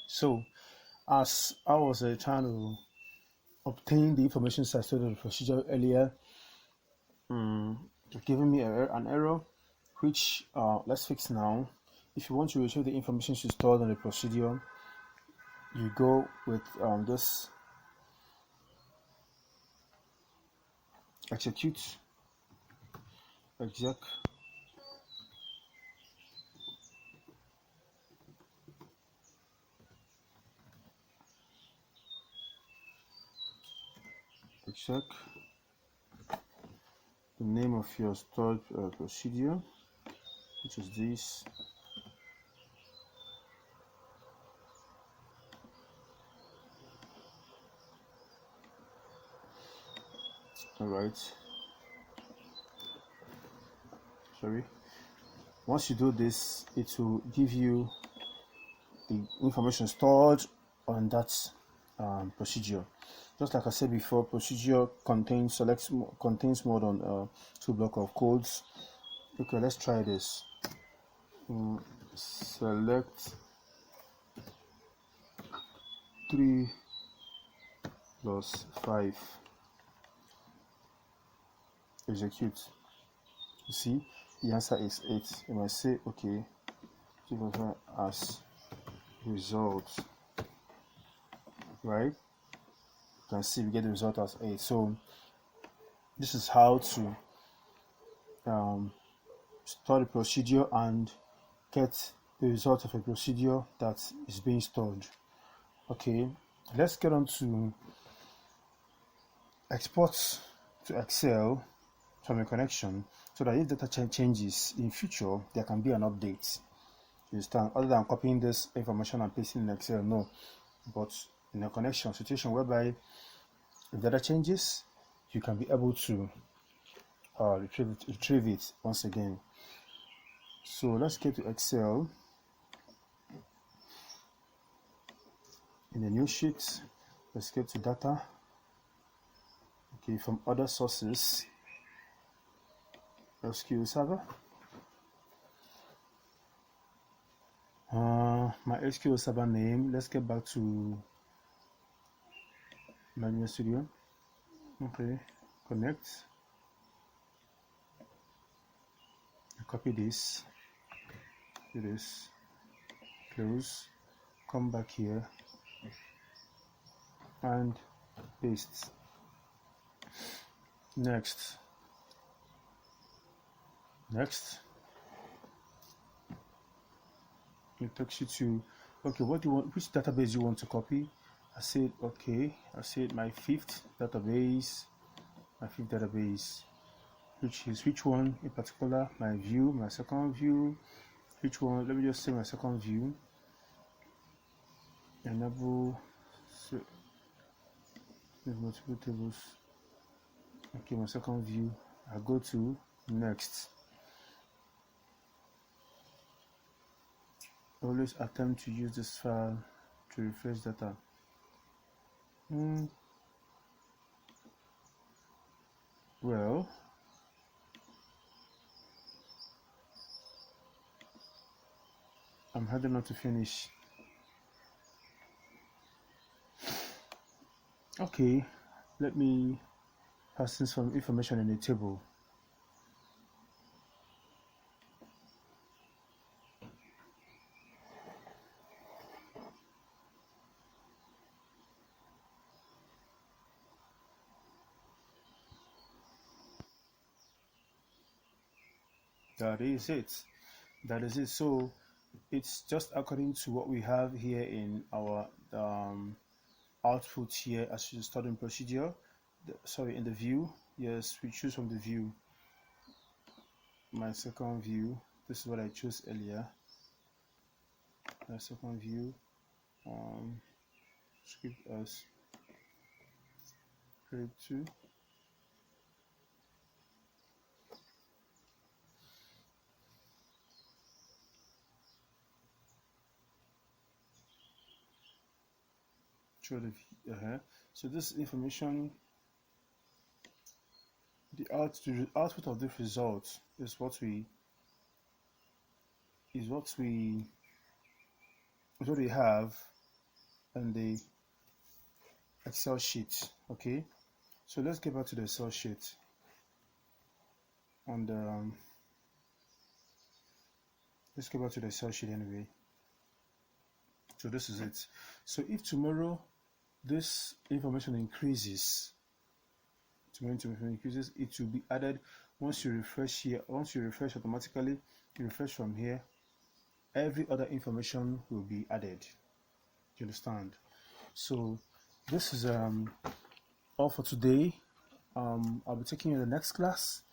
So, as I was trying to obtain the information I started the procedure earlier, it's giving me an error, which let's fix now. If you want to retrieve the information stored on the procedure, you go with this execute exec exec the name of your stored procedure, which is this. All right. Sorry. Once you do this, it will give you the information stored on that procedure. Just like I said before, procedure contains more than two blocks of codes. Okay, let's try this. Select 3 plus 5. Execute. You see, the answer is 8. You might say, okay, give us as result, right? You can see we get the result as 8. So this is how to store the procedure and get the result of a procedure that is being stored. Okay, let's get on to export to Excel from a connection, so that if data changes in future, there can be an update. You understand? Other than copying this information and pasting in Excel, no. But in a connection situation whereby if data changes, you can be able to retrieve it once again. So let's get to Excel. In the new sheet, let's get to data. Okay, from other sources, SQL Server. My SQL Server name. Let's get back to Manual Studio. Okay, connect. Copy this. Do this. Close. Come back here and paste. Next. It takes you to, okay, what do you want, which database you want to copy? I said okay. I said my fifth database, which one in particular? My view, my second view. Which one? Let me just say my second view. Enable multiple tables. Okay, my second view. I go to next. Always attempt to use this file to refresh data. Well, I'm heading on to finish. Okay, let me pass in some information in the table. That is it. So it's just according to what we have here in our output here as you start in procedure. In the view. Yes, we choose from the view. My second view. This is what I chose earlier. My second view. Script as grade 2. So this information, the output of this result is what we have in the Excel sheet. Okay, so let's get back to the Excel sheet. And let's get back to the Excel sheet anyway. So this is it. So if tomorrow this information increases, it will be added once you refresh here. Once you refresh automatically, you refresh from here, every other information will be added. You understand? So this is all for today. I'll be taking you in the next class.